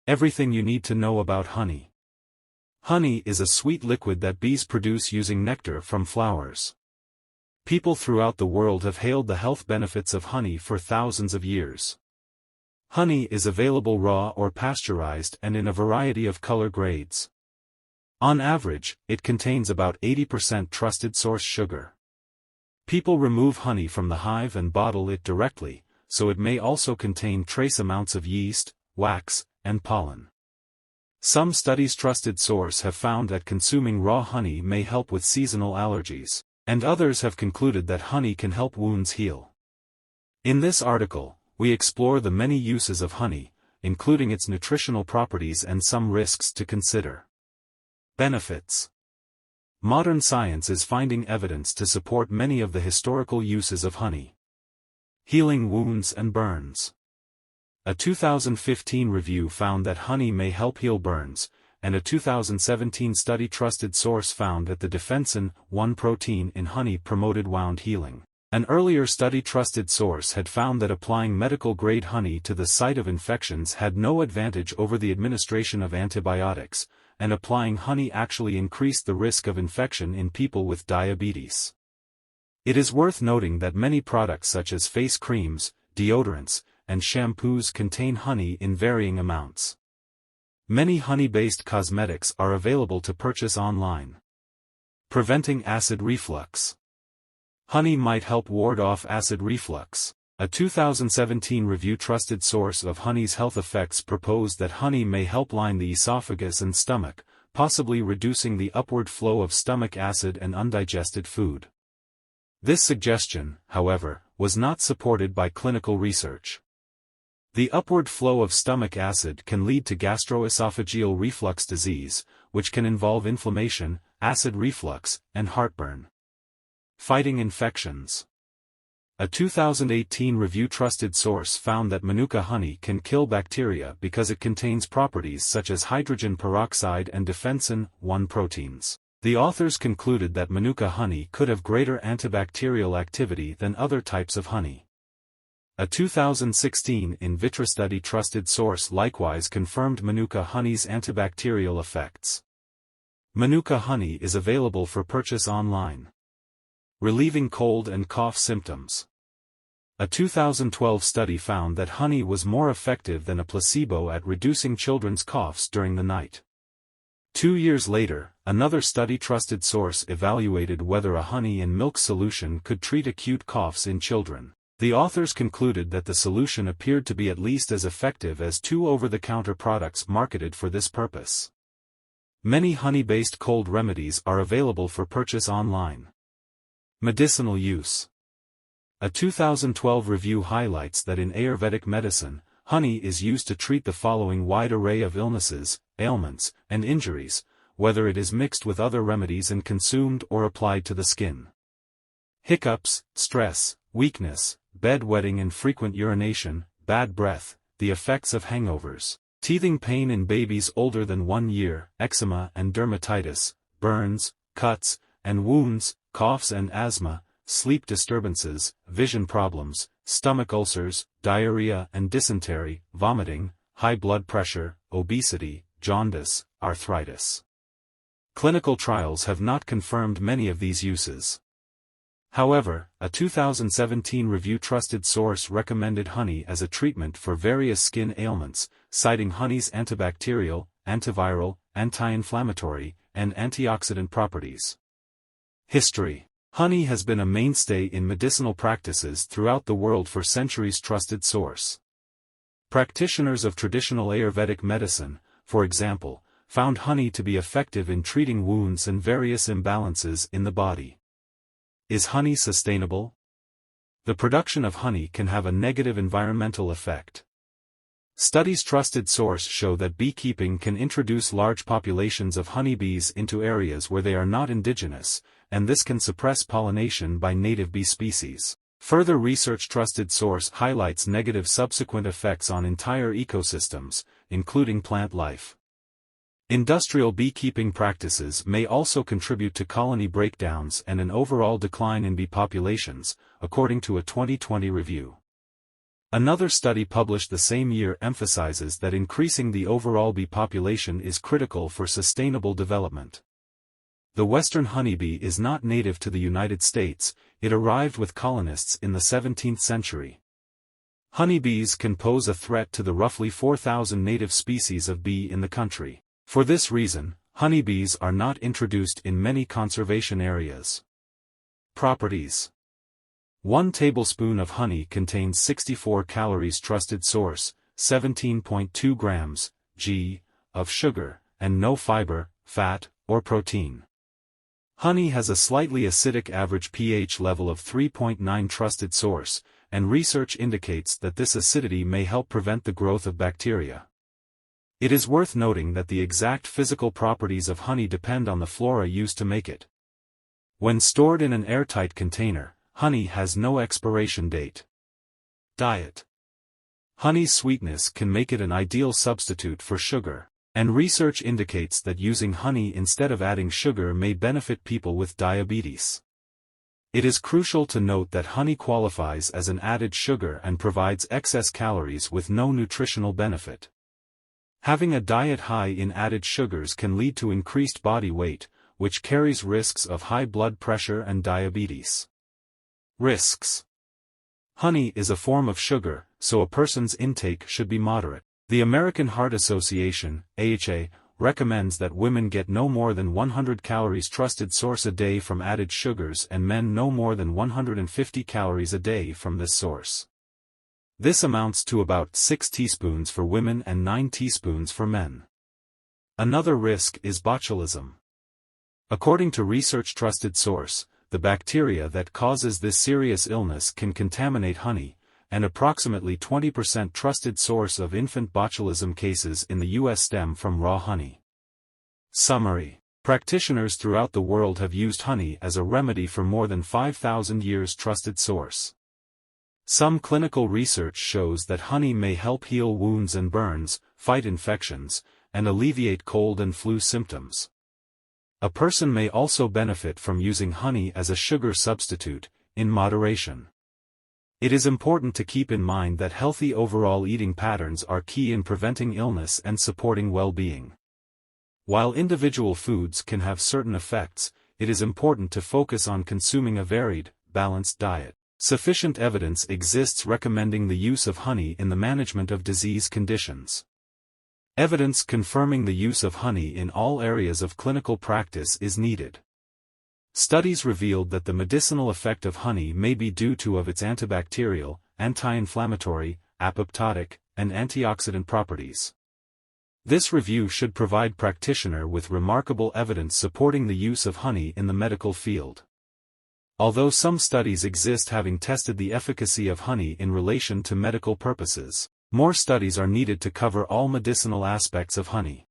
Everything you need to know about honey. Honey is a sweet liquid that bees produce using nectar from flowers. People throughout the world have hailed the health benefits of honey for thousands of years. Honey is available raw or pasteurized and in a variety of color grades. On average, it contains about 80% trusted source sugar. People remove honey from the hive and bottle it directly, so it may also contain trace amounts of yeast, wax, and pollen. Some studies' trusted source have found that consuming raw honey may help with seasonal allergies, and others have concluded that honey can help wounds heal. In this article, we explore the many uses of honey, including its nutritional properties and some risks to consider. Benefits. Modern science is finding evidence to support many of the historical uses of honey. Healing wounds and burns. A 2015 review found that honey may help heal burns, and a 2017 study trusted source found that the defensin 1 protein in honey promoted wound healing. An earlier study trusted source had found that applying medical-grade honey to the site of infections had no advantage over the administration of antibiotics, and applying honey actually increased the risk of infection in people with diabetes. It is worth noting that many products such as face creams, deodorants, and shampoos contain honey in varying amounts. Many honey-based cosmetics are available to purchase online. Preventing acid reflux. Honey might help ward off acid reflux. A 2017 review trusted source of honey's health effects proposed that honey may help line the esophagus and stomach, possibly reducing the upward flow of stomach acid and undigested food. This suggestion, however, was not supported by clinical research. The upward flow of stomach acid can lead to gastroesophageal reflux disease, which can involve inflammation, acid reflux, and heartburn. Fighting infections. A 2018 review trusted source found that Manuka honey can kill bacteria because it contains properties such as hydrogen peroxide and defensin 1 proteins. The authors concluded that Manuka honey could have greater antibacterial activity than other types of honey. A 2016 in vitro study trusted source likewise confirmed Manuka honey's antibacterial effects. Manuka honey is available for purchase online. Relieving cold and cough symptoms. A 2012 study found that honey was more effective than a placebo at reducing children's coughs during the night. 2 years later, another study trusted source evaluated whether a honey in milk solution could treat acute coughs in children. The authors concluded that the solution appeared to be at least as effective as 2 over-the-counter products marketed for this purpose. Many honey-based cold remedies are available for purchase online. Medicinal use. A 2012 review highlights that in Ayurvedic medicine, honey is used to treat the following wide array of illnesses, ailments, and injuries, whether it is mixed with other remedies and consumed or applied to the skin. Hiccups, stress, weakness, bedwetting and frequent urination, bad breath, the effects of hangovers, teething pain in babies older than 1 year, eczema and dermatitis, burns, cuts, and wounds, coughs and asthma, sleep disturbances, vision problems, stomach ulcers, diarrhea and dysentery, vomiting, high blood pressure, obesity, jaundice, arthritis. Clinical trials have not confirmed many of these uses. However, a 2017 review trusted source recommended honey as a treatment for various skin ailments, citing honey's antibacterial, antiviral, anti-inflammatory, and antioxidant properties. History. Honey has been a mainstay in medicinal practices throughout the world for centuries. Trusted source. Practitioners of traditional Ayurvedic medicine, for example, found honey to be effective in treating wounds and various imbalances in the body. Is honey sustainable? The production of honey can have a negative environmental effect. Studies trusted source show that beekeeping can introduce large populations of honeybees into areas where they are not indigenous, and this can suppress pollination by native bee species. Further research trusted source highlights negative subsequent effects on entire ecosystems, including plant life. Industrial beekeeping practices may also contribute to colony breakdowns and an overall decline in bee populations, according to a 2020 review. Another study published the same year emphasizes that increasing the overall bee population is critical for sustainable development. The western honeybee is not native to the United States, it arrived with colonists in the 17th century. Honeybees can pose a threat to the roughly 4,000 native species of bee in the country. For this reason, honeybees are not introduced in many conservation areas. Properties: 1 tablespoon of honey contains 64 calories. Trusted source, 17.2 grams, g, of sugar, and no fiber, fat, or protein. Honey has a slightly acidic average pH level of 3.9. Trusted source, and research indicates that this acidity may help prevent the growth of bacteria. It is worth noting that the exact physical properties of honey depend on the flora used to make it. When stored in an airtight container, honey has no expiration date. Diet: honey's sweetness can make it an ideal substitute for sugar, and research indicates that using honey instead of adding sugar may benefit people with diabetes. It is crucial to note that honey qualifies as an added sugar and provides excess calories with no nutritional benefit. Having a diet high in added sugars can lead to increased body weight, which carries risks of high blood pressure and diabetes. Risks: honey is a form of sugar, so a person's intake should be moderate. The American Heart Association, AHA, recommends that women get no more than 100 calories trusted source a day from added sugars and men no more than 150 calories a day from this source. This amounts to about 6 teaspoons for women and 9 teaspoons for men. Another risk is botulism. According to research trusted source, the bacteria that causes this serious illness can contaminate honey, and approximately 20% trusted source of infant botulism cases in the U.S. stem from raw honey. Summary: practitioners throughout the world have used honey as a remedy for more than 5,000 years. Trusted source. Some clinical research shows that honey may help heal wounds and burns, fight infections, and alleviate cold and flu symptoms. A person may also benefit from using honey as a sugar substitute, in moderation. It is important to keep in mind that healthy overall eating patterns are key in preventing illness and supporting well-being. While individual foods can have certain effects, it is important to focus on consuming a varied, balanced diet. Sufficient evidence exists recommending the use of honey in the management of disease conditions. Evidence confirming the use of honey in all areas of clinical practice is needed. Studies revealed that the medicinal effect of honey may be due to its antibacterial, anti-inflammatory, apoptotic, and antioxidant properties. This review should provide practitioner with remarkable evidence supporting the use of honey in the medical field. Although some studies exist having tested the efficacy of honey in relation to medical purposes, more studies are needed to cover all medicinal aspects of honey.